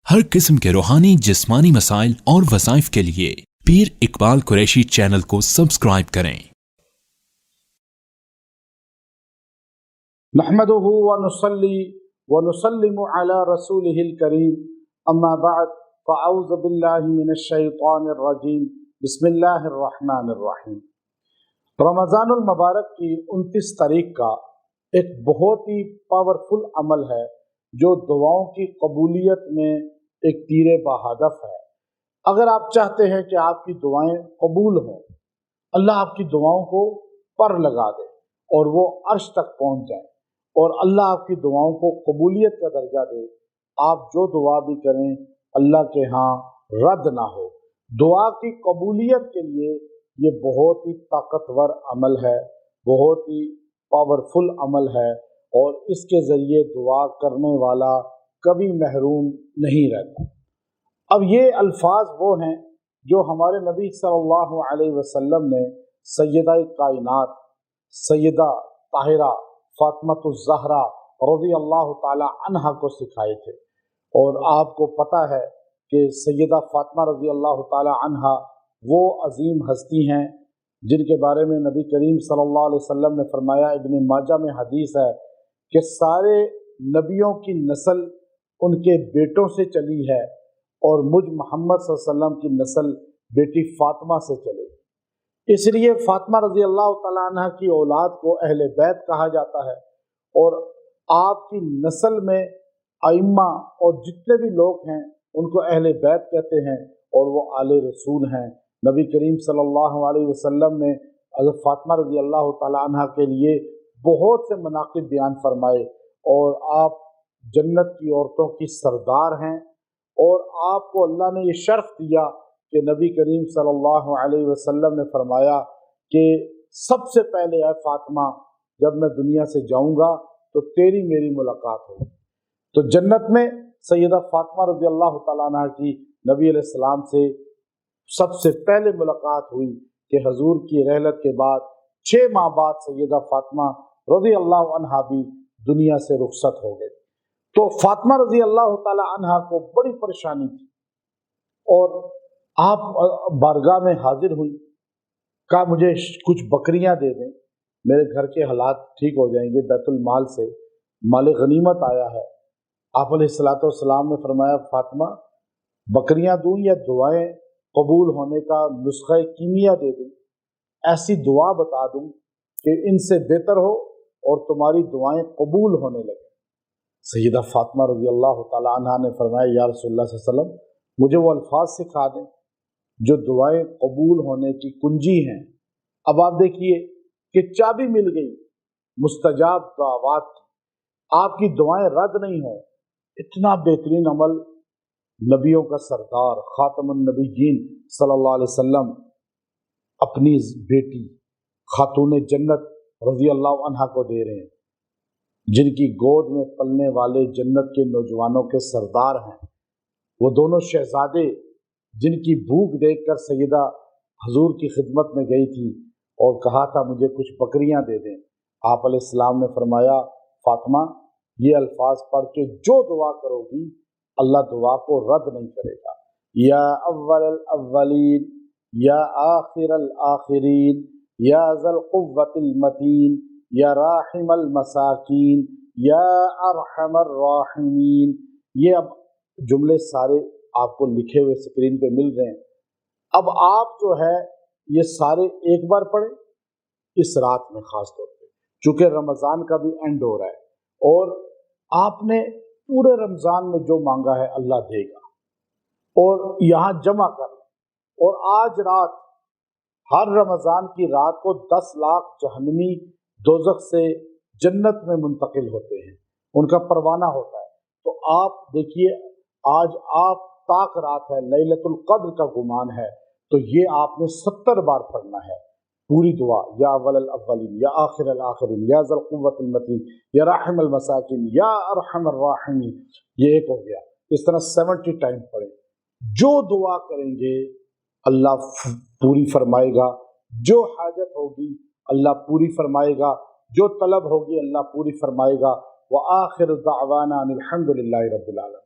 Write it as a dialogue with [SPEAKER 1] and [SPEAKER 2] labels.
[SPEAKER 1] हर किस्म के रूहानी जिस्मानी मसाइल और वज़ाइफ के लिए पीर इकबाल कुरैशी चैनल को सब्सक्राइब करें।
[SPEAKER 2] नहमदुहु व नुसल्ली व नुसल्लिमु अला रसूलिहिल करीम, अम्मा बअद, फ़अऊज़ु बिल्लाहि मिनश शैतानिर रजीम, बिस्मिल्लाहिर रहमानिर रहीम। रमज़ानुल मुबारक की 29 तारीख का एक बहुत ही पावरफुल अमल है जो दुआओं की कबूलियत में एक तीर बहादफ है। अगर आप चाहते हैं कि आपकी दुआएं कबूल हों, अल्लाह आपकी दुआओं को पर लगा दे और वो अर्श तक पहुंच जाए और अल्लाह आपकी दुआओं को कबूलियत का दर्जा दे, आप जो दुआ भी करें अल्लाह के यहाँ रद्द ना हो। दुआ की कबूलियत के लिए ये बहुत ही ताकतवर अमल है, बहुत ही पावरफुल अमल है और इसके ज़रिए दुआ करने वाला कभी महरूम नहीं रहता। अब ये अल्फाज वो हैं जो हमारे नबी सल्लल्लाहु अलैहि वसल्लम ने सैयदा कायनात सैयदा ताहिरा फातिमातुज़ ज़हरा रज़ियल्लाहु ताला अन्हा को सिखाए थे। और आपको पता है कि सैयदा फातिमा रज़ियल्लाहु ताला अन्हा वो अजीम हस्ती हैं जिनके बारे में नबी करीम सल्लल्लाहु अलैहि वसल्लम ने फरमाया, इब्न माजा में हदीस है कि सारे नबियों की नस्ल उनके बेटों से चली है और मुझ मोहम्मद सल्लल्लाहु अलैहि वसल्लम की नस्ल बेटी फातिमा से चले। इसलिए फातिमा रज़ी अल्लाह तआला अन्हा की औलाद को अहले बैत कहा जाता है और आपकी नस्ल में आइम्मा और जितने भी लोग हैं उनको अहले बैत कहते हैं और वो आले रसूल हैं। नबी करीम सल्लल्लाहु अलैहि वसल्लम ने हज़रत फातिमा रज़ी अल्लाह तआला अन्हा के लिए बहुत से मनाक़िब बयान फरमाए और आप जन्नत की औरतों की सरदार हैं और आपको अल्लाह ने ये शर्फ दिया कि नबी करीम सल्लल्लाहु अलैहि वसल्लम ने फरमाया कि सबसे पहले है फातिमा, जब मैं दुनिया से जाऊंगा तो तेरी मेरी मुलाकात होगी। तो जन्नत में सैयदा फातिमा रज़ी अल्लाह तआला अन्हा की नबी अलैहिस्सलाम से सबसे पहले मुलाकात हुई कि हजूर की रहलत के बाद 6 माह बाद सैयदा फातिमा रज़ी अल्लाह अन्हा भी दुनिया से रुखसत हो गए। तो फातिमा रज़ी अल्लाह तआला अन्हा को बड़ी परेशानी थी और आप बारगाह में हाजिर हुई, कहा मुझे कुछ बकरियां दे दें, मेरे घर के हालात ठीक हो जाएंगे, बैतुल माल से माल गनीमत आया है। आप अलैहिस्सलातु वस्सलाम ने फरमाया, फातिमा बकरियां दूं या दुआएं कबूल होने का नुस्खा कीमिया दे दूं, ऐसी दुआ बता दूं कि इनसे बेहतर हो और तुम्हारी दुआएं कबूल होने लगे। सैयदा फातिमा रज़ी अल्लाह तआला अन्हा ने फरमाया, या रसूलल्लाह सल्लल्लाहु अलैहि वसल्लम, मुझे वो अल्फाज सिखा दें जो दुआएं कबूल होने की कुंजी हैं। अब आप देखिए कि चाबी मिल गई मुस्तजाब दुआवात की, आपकी दुआएं रद्द नहीं हो। इतना बेहतरीन अमल नबियों का सरदार खातमुन नबिय्यीन सल्लल्लाहु अलैहि वसल्लम अपनी बेटी खातून जन्नत रज़ी अल्लाह अन्हा को दे रहे हैं, जिनकी गोद में पलने वाले जन्नत के नौजवानों के सरदार हैं। वो दोनों शहजादे जिनकी भूख देखकर सैयदा हजूर की खिदमत में गई थी और कहा था मुझे कुछ बकरियां दे दें। आप अलैहिस्सलाम ने फरमाया, फातिमा ये अल्फाज पढ़ के जो दुआ करोगी अल्लाह दुआ को रद्द नहीं करेगा। या अव्वल अव्वलीन, या आखिर आखिरीन, या ज़ल कुव्वतिल मतीन, या राहिमल मसाकीन, या अरहमर राहिमीन। ये अब जुमले सारे आपको लिखे हुए स्क्रीन पे मिल रहे हैं। अब आप जो है ये सारे एक बार पढ़ें इस रात में, खास तौर पे चूंकि रमज़ान का भी एंड हो रहा है और आपने पूरे रमज़ान में जो मांगा है अल्लाह देगा और यहाँ जमा कर लें। और आज रात, हर रमज़ान की रात को 10 लाख जहन्नमी दोज़ख से जन्नत में मुंतकिल होते हैं, उनका परवाना होता है। तो आप देखिए आज आप ताक रात है, लैलतुल क़द्र का गुमान है, तो ये आपने 70 बार पढ़ना है पूरी दुआ। या अव्वल अव्वलीन, या आखिर आखिरीन, या ज़ल कुव्वतिल मतीन, या राहिमल मसाकीन, या अरहमर राहिमीन। ये एक हो गया। इस तरह 70 टाइम पढ़ें। जो दुआ करेंगे अल्लाह पूरी फरमाएगा, जो हाजत होगी अल्लाह पूरी फरमाएगा, जो तलब होगी अल्लाह पूरी फरमाएगा। व आखिर दावाना अनिल हम्दुलिल्लाहि रब्बिल आलमीन।